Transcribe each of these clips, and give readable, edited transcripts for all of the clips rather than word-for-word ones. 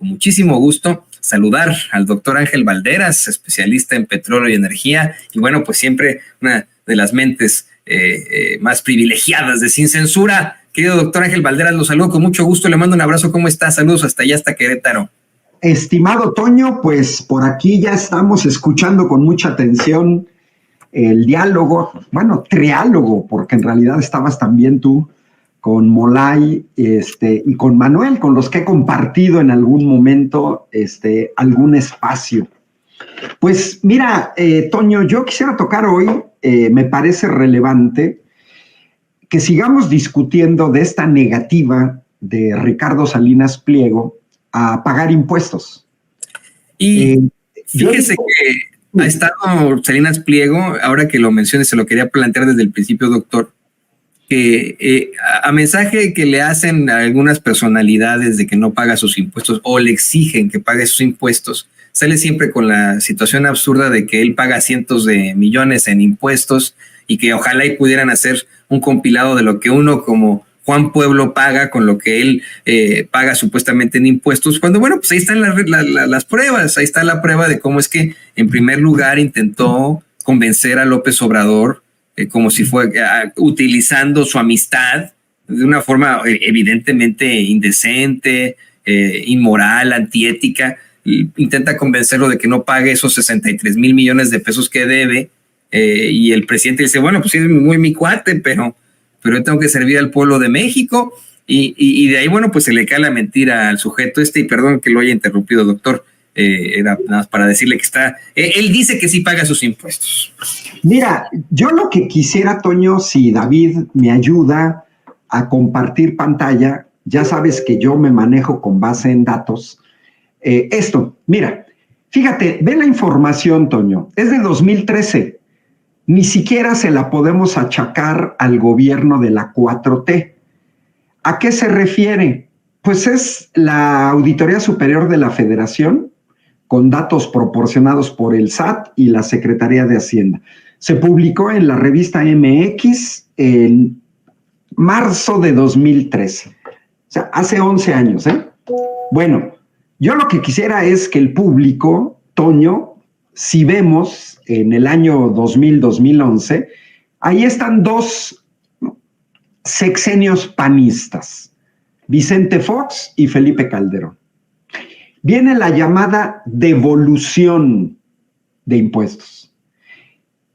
con muchísimo gusto saludar al doctor Ángel Valderas, especialista en petróleo y energía, y bueno, pues siempre una de las mentes más privilegiadas de Sin Censura. Querido doctor Ángel Valderas, lo saludo con mucho gusto, le mando un abrazo, ¿cómo está? Saludos hasta allá, hasta Querétaro. Estimado Toño, pues por aquí ya estamos escuchando con mucha atención el diálogo, bueno, triálogo, porque en realidad estabas también tú con Molay y con Manuel, con los que he compartido en algún momento algún espacio. Pues mira, Toño, yo quisiera tocar hoy, me parece relevante que sigamos discutiendo de esta negativa de Ricardo Salinas Pliego a pagar impuestos. Y fíjese que ha estado Salinas Pliego, ahora que lo mencioné, se lo quería plantear desde el principio, doctor, que a mensaje que le hacen a algunas personalidades de que no paga sus impuestos o le exigen que pague sus impuestos, sale siempre con la situación absurda de que él paga cientos de millones en impuestos y que ojalá y pudieran hacer un compilado de lo que uno como Juan Pueblo paga con lo que él paga supuestamente en impuestos, cuando bueno, pues ahí están las pruebas, ahí está la prueba de cómo es que en primer lugar intentó convencer a López Obrador como si fuera utilizando su amistad de una forma evidentemente indecente, inmoral, antiética. Intenta convencerlo de que no pague esos 63 mil millones de pesos que debe, y el presidente dice, bueno, pues sí, es muy mi cuate, pero yo tengo que servir al pueblo de México, y de ahí, bueno, pues se le cae la mentira al sujeto y perdón que lo haya interrumpido, doctor, era nada más para decirle que él dice que sí paga sus impuestos. Mira, yo lo que quisiera, Toño, si David me ayuda a compartir pantalla, ya sabes que yo me manejo con base en datos. Mira, fíjate, ve la información, Toño, es de 2013, ni siquiera se la podemos achacar al gobierno de la 4T. ¿A qué se refiere? Pues es la Auditoría Superior de la Federación, con datos proporcionados por el SAT y la Secretaría de Hacienda. Se publicó en la revista MX en marzo de 2013, o sea, hace 11 años, ¿eh? Bueno, yo lo que quisiera es que el público, Toño, si vemos en el año 2000-2011, ahí están dos sexenios panistas, Vicente Fox y Felipe Calderón. Viene la llamada devolución de impuestos.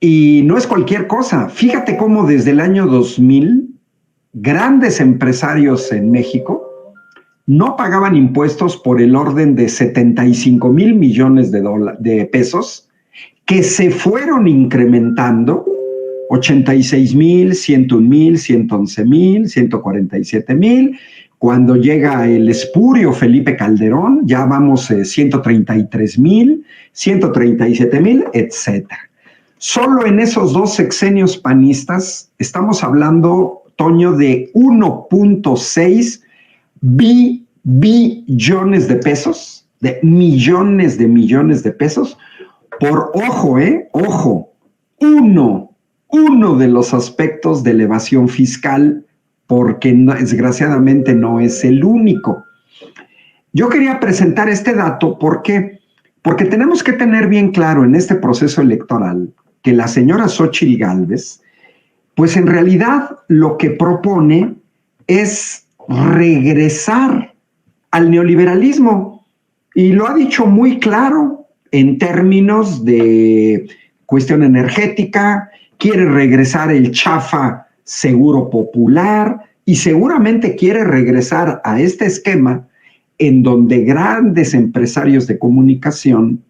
Y no es cualquier cosa. Fíjate cómo desde el año 2000, grandes empresarios en México no pagaban impuestos por el orden de 75 mil millones de pesos, que se fueron incrementando, 86 mil, 101 mil, 111 mil, 147 mil. Cuando llega el espurio Felipe Calderón, ya vamos 133 mil, 137 mil, etc. Solo en esos dos sexenios panistas estamos hablando, Toño, de 1.6 billones de pesos, de millones de pesos, por ojo, uno de los aspectos de elevación fiscal, porque desgraciadamente no es el único. Yo quería presentar este dato porque tenemos que tener bien claro en este proceso electoral que la señora Xóchitl Gálvez, pues en realidad lo que propone es regresar al neoliberalismo, y lo ha dicho muy claro en términos de cuestión energética. Quiere regresar el chafa seguro popular y seguramente quiere regresar a este esquema en donde grandes empresarios de comunicación,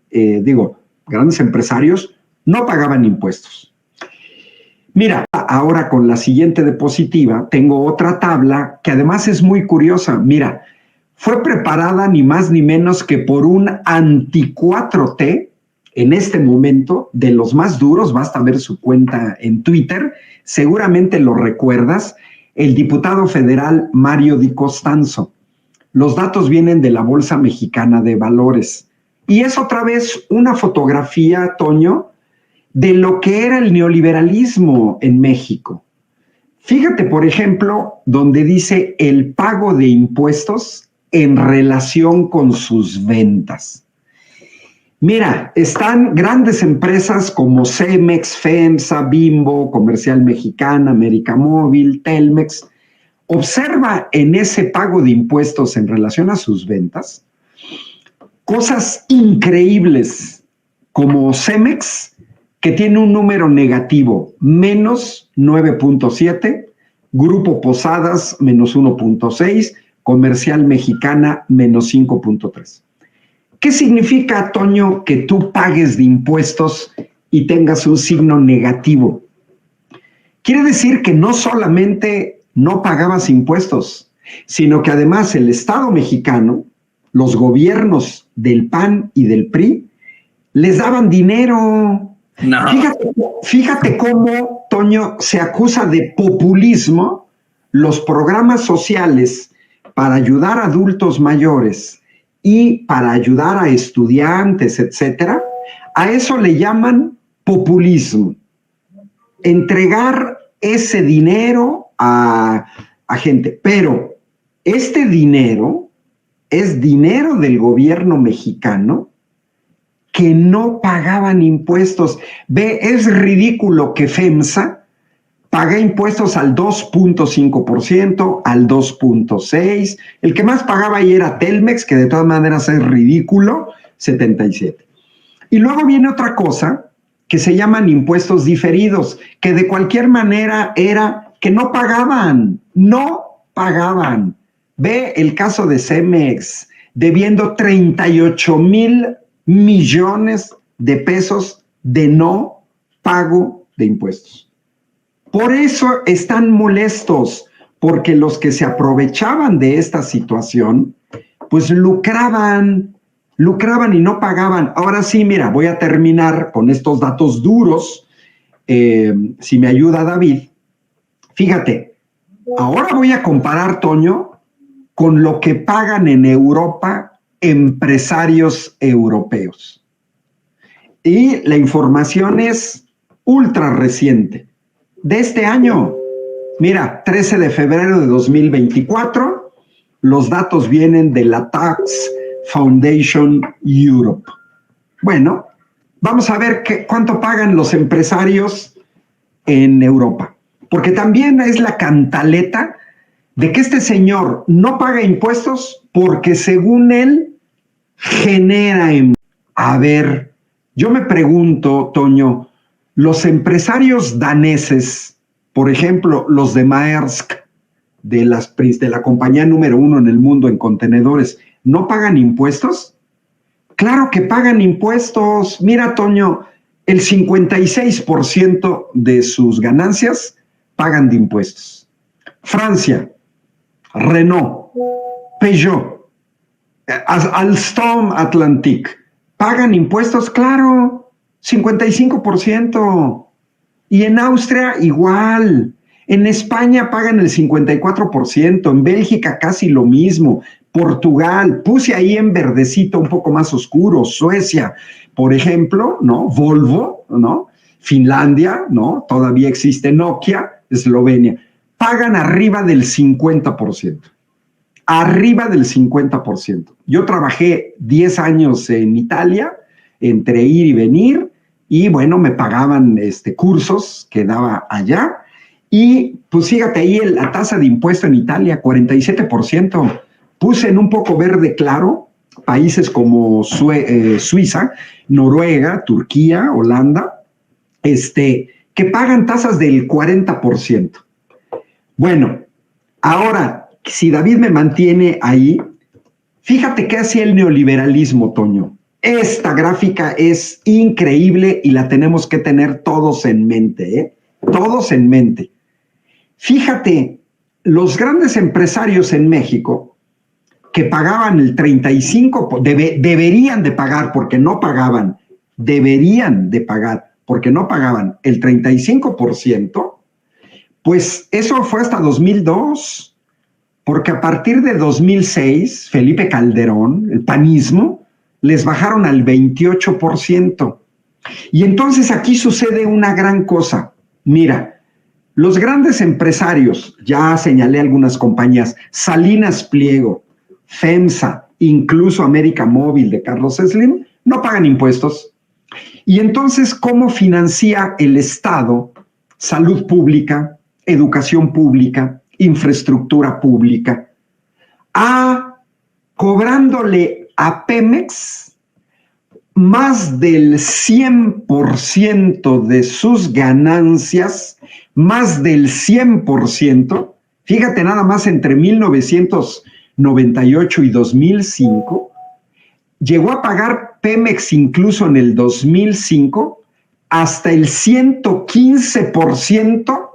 grandes empresarios, no pagaban impuestos. Mira, ahora con la siguiente diapositiva tengo otra tabla que además es muy curiosa. Mira, fue preparada ni más ni menos que por un anti-4T en este momento, de los más duros. Basta ver su cuenta en Twitter, seguramente lo recuerdas, el diputado federal Mario Di Costanzo. Los datos vienen de la Bolsa Mexicana de Valores. Y es otra vez una fotografía, Toño, de lo que era el neoliberalismo en México. Fíjate, por ejemplo, donde dice el pago de impuestos en relación con sus ventas. Mira, están grandes empresas como Cemex, FEMSA, Bimbo, Comercial Mexicana, América Móvil, Telmex. Observa en ese pago de impuestos en relación a sus ventas cosas increíbles, como Cemex, que tiene un número negativo, menos 9.7, Grupo Posadas, menos 1.6, Comercial Mexicana, menos 5.3. ¿Qué significa, Toño, que tú pagues de impuestos y tengas un signo negativo? Quiere decir que no solamente no pagabas impuestos, sino que además el Estado mexicano, los gobiernos del PAN y del PRI, les daban dinero. No. Fíjate cómo, Toño, se acusa de populismo los programas sociales para ayudar a adultos mayores y para ayudar a estudiantes, etcétera. A eso le llaman populismo. Entregar ese dinero a gente. Pero este dinero es dinero del gobierno mexicano que no pagaban impuestos. Ve, es ridículo que FEMSA pague impuestos al 2.5%, al 2.6%. El que más pagaba ahí era Telmex, que de todas maneras es ridículo, 77%. Y luego viene otra cosa que se llaman impuestos diferidos, que de cualquier manera era que no pagaban. Ve el caso de Cemex, debiendo 38,000 millones de pesos de no pago de impuestos. Por eso están molestos, porque los que se aprovechaban de esta situación, pues lucraban y no pagaban. Ahora sí, mira, voy a terminar con estos datos duros, si me ayuda David. Fíjate, ahora voy a comparar, Toño, con lo que pagan en Europa empresarios europeos. Y la información es ultra reciente, de este año. Mira, 13 de febrero de 2024, los datos vienen de la Tax Foundation Europe. Bueno, vamos a ver cuánto pagan los empresarios en Europa, porque también es la cantaleta de que este señor no paga impuestos porque según él genera. A ver, yo me pregunto, Toño, los empresarios daneses, por ejemplo, los de Maersk, de la compañía número 1 en el mundo en contenedores, ¿no pagan impuestos? Claro que pagan impuestos. Mira, Toño, el 56% de sus ganancias pagan de impuestos. Francia, Renault, Peugeot, Alstom Atlantic, ¿pagan impuestos? Claro, 55%. Y en Austria igual. En España pagan el 54%, en Bélgica casi lo mismo, Portugal, puse ahí en verdecito un poco más oscuro, Suecia, por ejemplo, ¿no? Volvo, ¿no? Finlandia, ¿no? Todavía existe Nokia, Eslovenia. Pagan arriba del 50%. Arriba del 50%. Yo trabajé 10 años en Italia, entre ir y venir, y bueno, me pagaban cursos que daba allá. Y pues fíjate ahí la tasa de impuesto en Italia, 47%. Puse en un poco verde claro países como Suiza, Noruega, Turquía, Holanda, que pagan tasas del 40%. Bueno, ahora, si David me mantiene ahí, fíjate qué hacía el neoliberalismo, Toño. Esta gráfica es increíble y la tenemos que tener todos en mente, ¿eh? Todos en mente. Fíjate, los grandes empresarios en México que pagaban el 35%, deberían de pagar porque no pagaban, deberían de pagar porque no pagaban el 35%, pues eso fue hasta 2002, porque a partir de 2006, Felipe Calderón, el panismo, les bajaron al 28%. Y entonces aquí sucede una gran cosa. Mira, los grandes empresarios, ya señalé algunas compañías, Salinas Pliego, FEMSA, incluso América Móvil de Carlos Slim, no pagan impuestos. Y entonces, ¿cómo financia el Estado salud pública, educación pública, infraestructura pública? Cobrándole a Pemex más del 100% de sus ganancias, más del 100%, fíjate nada más, entre 1998 y 2005, llegó a pagar Pemex incluso en el 2005 hasta el 115%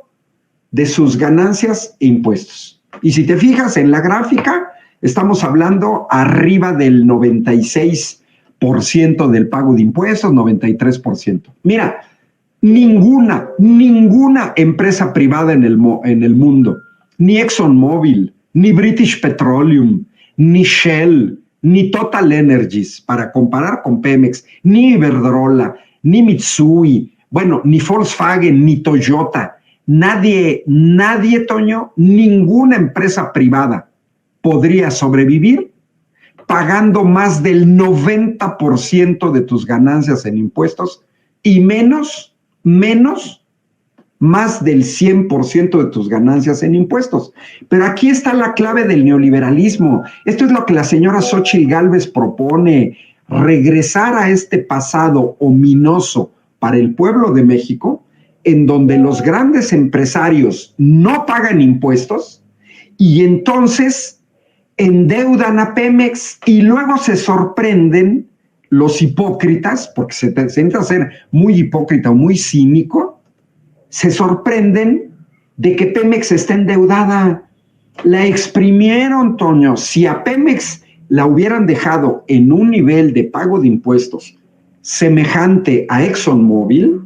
de sus ganancias e impuestos. Y si te fijas en la gráfica, estamos hablando arriba del 96% del pago de impuestos, 93%. Mira, ninguna empresa privada en el mundo, ni ExxonMobil, ni British Petroleum, ni Shell, ni Total Energies, para comparar con Pemex, ni Iberdrola, ni Mitsui, bueno, ni Volkswagen, ni Toyota, nadie, Toño, ninguna empresa privada podría sobrevivir pagando más del 90% de tus ganancias en impuestos y menos más del 100% de tus ganancias en impuestos. Pero aquí está la clave del neoliberalismo. Esto es lo que la señora Xóchitl Gálvez propone, regresar a este pasado ominoso para el pueblo de México, en donde los grandes empresarios no pagan impuestos y entonces endeudan a Pemex y luego se sorprenden los hipócritas, porque se entra a ser muy hipócrita o muy cínico, se sorprenden de que Pemex está endeudada. La exprimieron, Toño. Si a Pemex la hubieran dejado en un nivel de pago de impuestos semejante a ExxonMobil,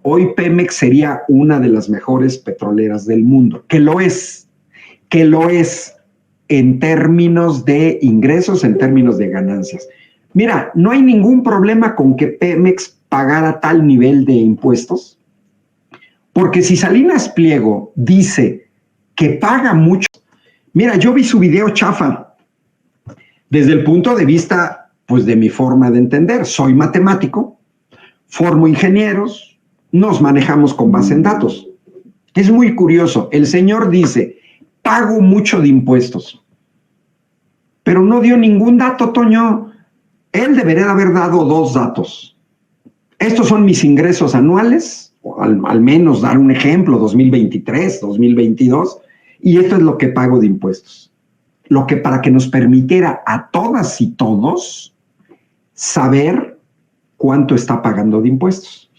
hoy Pemex sería una de las mejores petroleras del mundo, que lo es en términos de ingresos, en términos de ganancias. Mira, no hay ningún problema con que Pemex pagara tal nivel de impuestos, porque si Salinas Pliego dice que paga mucho, mira, yo vi su video chafa desde el punto de vista, pues, de mi forma de entender. Soy matemático, formo ingenieros, nos manejamos con base en datos. Es muy curioso, el señor dice, pago mucho de impuestos, pero no dio ningún dato, Toño. Él debería haber dado 2 datos. Estos son mis ingresos anuales, o al menos dar un ejemplo, 2023, 2022, y esto es lo que pago de impuestos. Lo que para que nos permitiera a todas y todos saber cuánto está pagando de impuestos.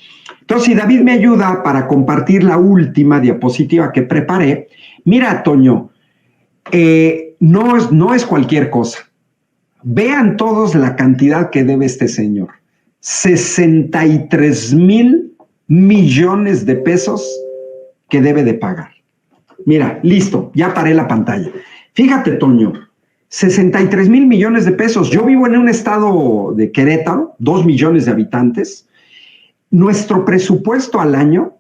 Entonces, si David me ayuda para compartir la última diapositiva que preparé, mira, Toño, no es cualquier cosa. Vean todos la cantidad que debe este señor. 63,000 millones de pesos que debe de pagar. Mira, listo, ya paré la pantalla. Fíjate, Toño, 63,000 millones de pesos. Yo vivo en un estado de Querétaro, 2 millones de habitantes. Nuestro presupuesto al año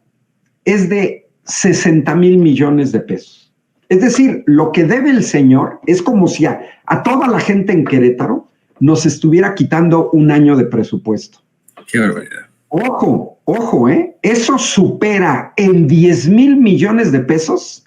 es de 60,000 millones de pesos. Es decir, lo que debe el señor es como si a toda la gente en Querétaro nos estuviera quitando un año de presupuesto. Qué barbaridad. Ojo, eso supera en 10,000 millones de pesos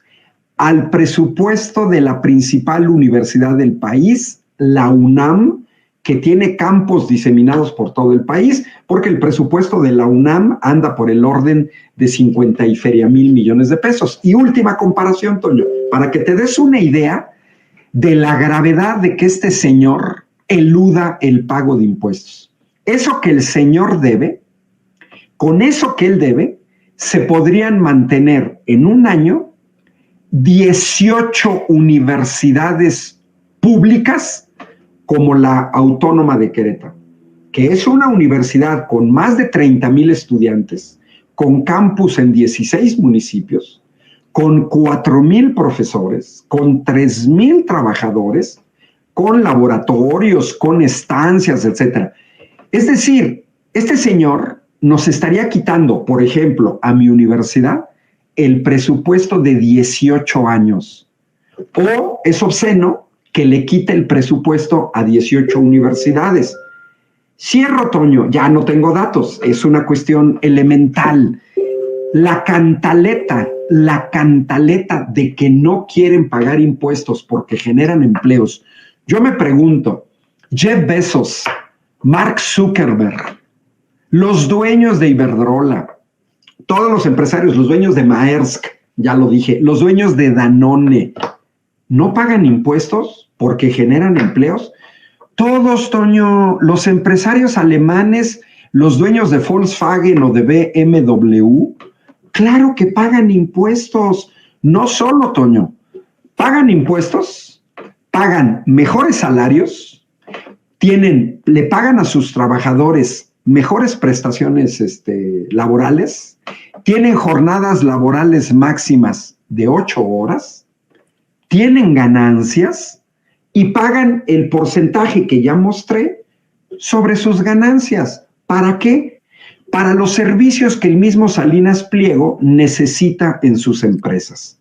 al presupuesto de la principal universidad del país, la UNAM, que tiene campos diseminados por todo el país, porque el presupuesto de la UNAM anda por el orden de 50 y feria mil millones de pesos. Y última comparación, Toño, para que te des una idea de la gravedad de que este señor eluda el pago de impuestos. Eso que el señor debe, con eso que él debe, se podrían mantener en un año 18 universidades públicas como la Autónoma de Querétaro, que es una universidad con más de 30,000 estudiantes, con campus en 16 municipios, con 4,000 profesores, con 3,000 trabajadores, con laboratorios, con estancias, etc. Es decir, este señor nos estaría quitando, por ejemplo, a mi universidad, el presupuesto de 18 años. O es obsceno que le quite el presupuesto a 18 universidades. Cierro, Toño, ya no tengo datos, es una cuestión elemental. La cantaleta de que no quieren pagar impuestos porque generan empleos. Yo me pregunto, Jeff Bezos, Mark Zuckerberg, los dueños de Iberdrola, todos los empresarios, los dueños de Maersk, ya lo dije, los dueños de Danone, ¿no pagan impuestos porque generan empleos? Todos, Toño, los empresarios alemanes, los dueños de Volkswagen o de BMW, claro que pagan impuestos. No solo, Toño, pagan impuestos, pagan mejores salarios, le pagan a sus trabajadores mejores prestaciones laborales, tienen jornadas laborales máximas de 8 horas, tienen ganancias y pagan el porcentaje que ya mostré sobre sus ganancias. ¿Para qué? Para los servicios que el mismo Salinas Pliego necesita en sus empresas.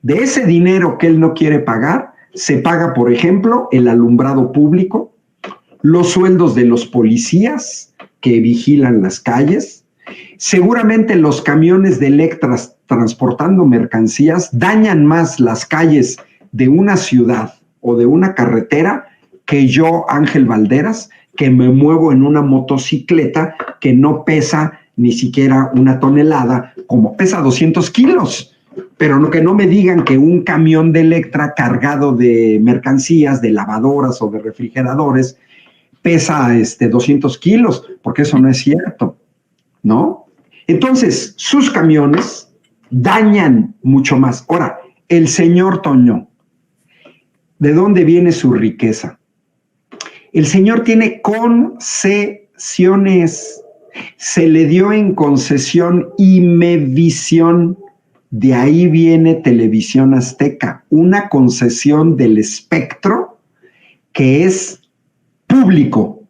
De ese dinero que él no quiere pagar, se paga, por ejemplo, el alumbrado público, los sueldos de los policías que vigilan las calles. Seguramente los camiones de Electra transportando mercancías dañan más las calles de una ciudad o de una carretera que yo, Ángel Valderas, que me muevo en una motocicleta que no pesa ni siquiera 1 tonelada, como pesa 200 kilos. Pero que no me digan que un camión de Electra cargado de mercancías, de lavadoras o de refrigeradores, pesa 200 kilos, porque eso no es cierto, ¿no? Entonces, sus camiones dañan mucho más. Ahora, el señor Toño, ¿de dónde viene su riqueza? El señor tiene concesiones, se le dio en concesión Imevisión, de ahí viene Televisión Azteca, una concesión del espectro que es público.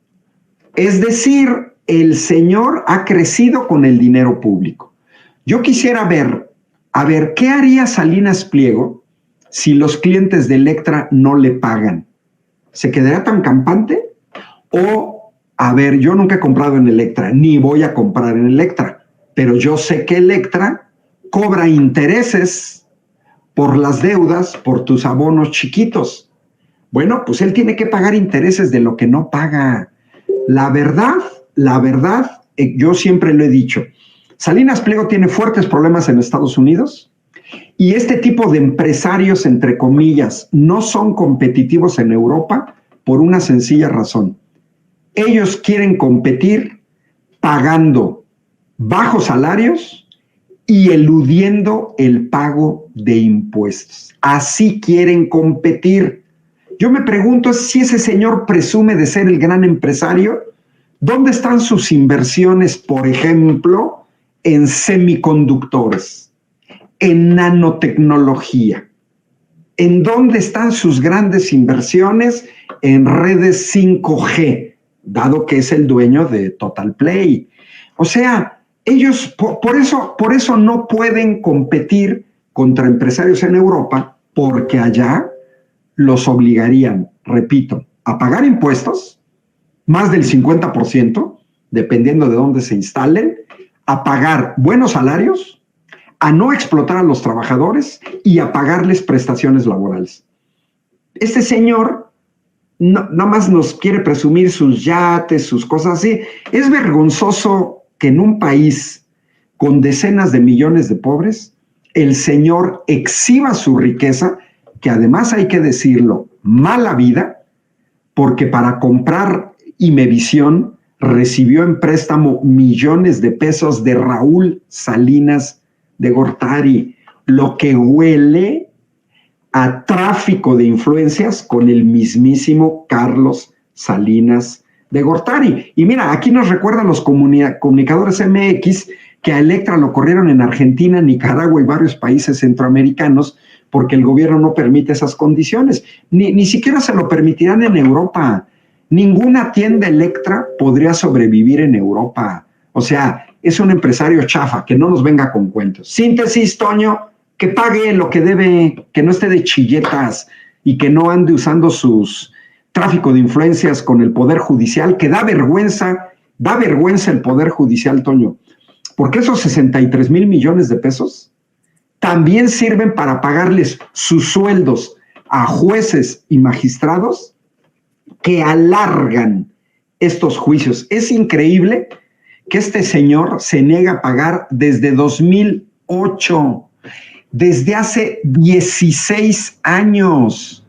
Es decir, el señor ha crecido con el dinero público. Yo quisiera ver, ¿qué haría Salinas Pliego si los clientes de Electra no le pagan? ¿Se quedaría tan campante? O, yo nunca he comprado en Electra, ni voy a comprar en Electra, pero yo sé que Electra cobra intereses por las deudas, por tus abonos chiquitos. Bueno, pues él tiene que pagar intereses de lo que no paga. La verdad, yo siempre lo he dicho, Salinas Pliego tiene fuertes problemas en Estados Unidos y este tipo de empresarios, entre comillas, no son competitivos en Europa por una sencilla razón. Ellos quieren competir pagando bajos salarios y eludiendo el pago de impuestos. Así quieren competir. Yo me pregunto si ese señor presume de ser el gran empresario. ¿Dónde están sus inversiones, por ejemplo, en semiconductores, en nanotecnología? ¿En dónde están sus grandes inversiones en redes 5G, dado que es el dueño de Total Play? O sea, ellos por eso no pueden competir contra empresarios en Europa, porque allá los obligarían, repito, a pagar impuestos, más del 50%, dependiendo de dónde se instalen, a pagar buenos salarios, a no explotar a los trabajadores y a pagarles prestaciones laborales. Este señor nada más nos quiere presumir sus yates, sus cosas así. Es vergonzoso que en un país con decenas de millones de pobres, el señor exhiba su riqueza, que además hay que decirlo, mala vida, porque para comprar Imevisión recibió en préstamo millones de pesos de Raúl Salinas de Gortari, lo que huele a tráfico de influencias con el mismísimo Carlos Salinas de Gortari. Y mira, aquí nos recuerdan los comunicadores MX que a Electra lo corrieron en Argentina, Nicaragua y varios países centroamericanos porque el gobierno no permite esas condiciones. Ni siquiera se lo permitirán en Europa. Ninguna tienda Electra podría sobrevivir en Europa. O sea, es un empresario chafa, que no nos venga con cuentos. Síntesis, Toño, que pague lo que debe, que no esté de chilletas. y que no ande usando sus tráfico de influencias con el Poder Judicial, que da vergüenza el Poder Judicial, Toño, porque esos 63,000 millones de pesos también sirven para pagarles sus sueldos a jueces y magistrados que alargan estos juicios. Es increíble que este señor se niega a pagar desde 2008, desde hace 16 años,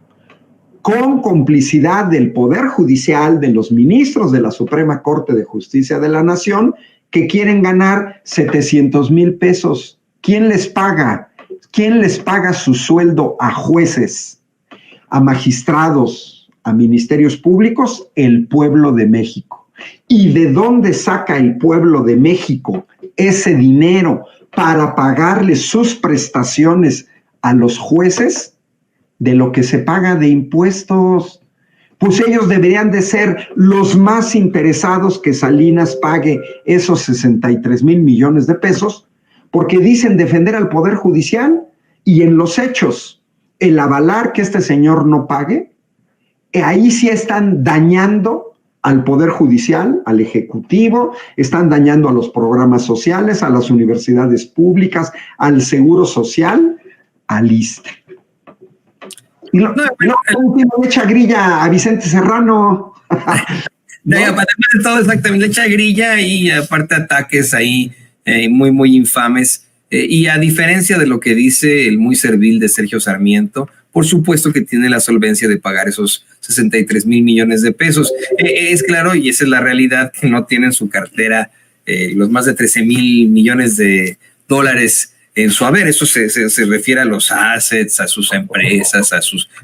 con complicidad del Poder Judicial, de los ministros de la Suprema Corte de Justicia de la Nación, que quieren ganar 700,000 pesos. ¿Quién les paga? ¿Quién les paga su sueldo a jueces, a magistrados, a ministerios públicos? El pueblo de México. ¿Y de dónde saca el pueblo de México ese dinero para pagarle sus prestaciones a los jueces? De lo que se paga de impuestos. Pues ellos deberían de ser los más interesados que Salinas pague esos 63,000 millones de pesos, porque dicen defender al Poder Judicial, y en los hechos, el avalar que este señor no pague, ahí sí están dañando al Poder Judicial, al Ejecutivo, están dañando a los programas sociales, a las universidades públicas, al Seguro Social, al ISSSTE. Y lo último le echa grilla a Vicente Serrano. ¿No? Además de todo, exactamente, le echa grilla y aparte ataques ahí muy, muy infames. Y a diferencia de lo que dice el muy servil de Sergio Sarmiento, por supuesto que tiene la solvencia de pagar esos 63,000 millones de pesos. Es claro, y esa es la realidad, que no tiene en su cartera los más de 13,000 millones de dólares en su haber. Eso se refiere a los assets, a sus empresas,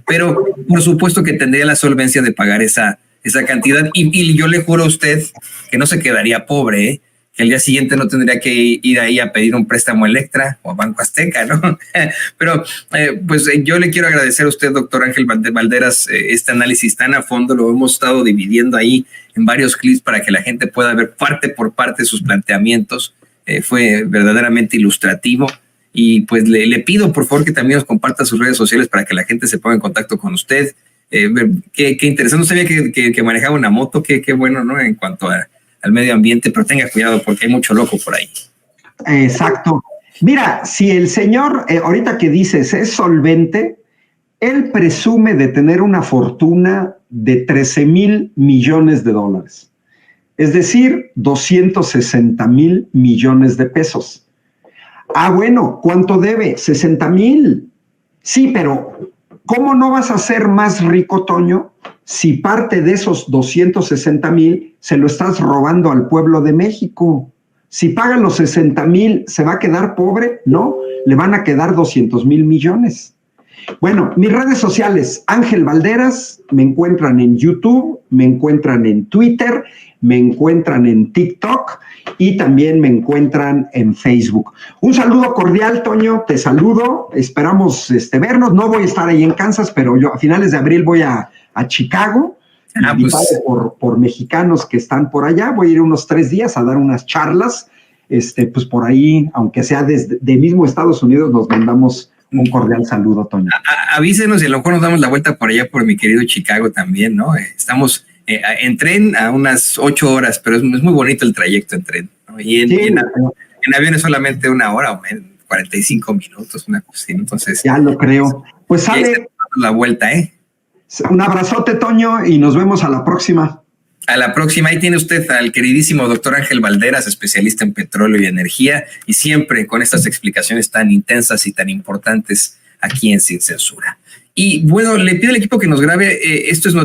pero por supuesto que tendría la solvencia de pagar esa cantidad. Y yo le juro a usted que no se quedaría pobre, que al día siguiente no tendría que ir ahí a pedir un préstamo a Electra o a Banco Azteca, ¿no? Pero pues yo le quiero agradecer a usted, doctor Ángel Valderas, este análisis tan a fondo. Lo hemos estado dividiendo ahí en varios clips para que la gente pueda ver parte por parte sus planteamientos. Fue verdaderamente ilustrativo. Y pues le pido, por favor, que también nos comparta sus redes sociales para que la gente se ponga en contacto con usted. Qué interesante, no sabía que manejaba una moto, qué bueno, ¿no? En cuanto al medio ambiente, pero tenga cuidado porque hay mucho loco por ahí. Exacto. Mira, si el señor, ahorita que dices, es solvente, él presume de tener una fortuna de 13,000 millones de dólares, es decir, 260,000 millones de pesos. Ah, bueno, ¿cuánto debe? 60,000. Sí, pero ¿cómo no vas a ser más rico, Toño, si parte de esos 260,000 se lo estás robando al pueblo de México? Si pagan los 60,000, ¿se va a quedar pobre? No, le van a quedar 200,000 millones. Bueno, mis redes sociales, Ángel Valderas, me encuentran en YouTube, me encuentran en Twitter, me encuentran en TikTok y también me encuentran en Facebook. Un saludo cordial, Toño, te saludo, esperamos vernos. No voy a estar ahí en Kansas, pero yo a finales de abril voy a Chicago, invitado por mexicanos que están por allá. Voy a ir unos 3 días a dar unas charlas, pues por ahí, aunque sea de mismo Estados Unidos, nos mandamos un cordial saludo, Toño. Avísenos y a lo mejor nos damos la vuelta por allá por mi querido Chicago también, ¿no? Estamos en tren a unas 8 horas, pero es muy bonito el trayecto en tren, ¿no? Y en avión es solamente 1 hora o 45 minutos, una cosa así. Entonces, ya lo creo. Pues sale la vuelta, ¿eh? Un abrazote, Toño, y nos vemos a la próxima. A la próxima. Ahí tiene usted al queridísimo doctor Ángel Valderas, especialista en petróleo y energía, y siempre con estas explicaciones tan intensas y tan importantes aquí en Sin Censura. Y bueno, le pido al equipo que nos grabe. Esto es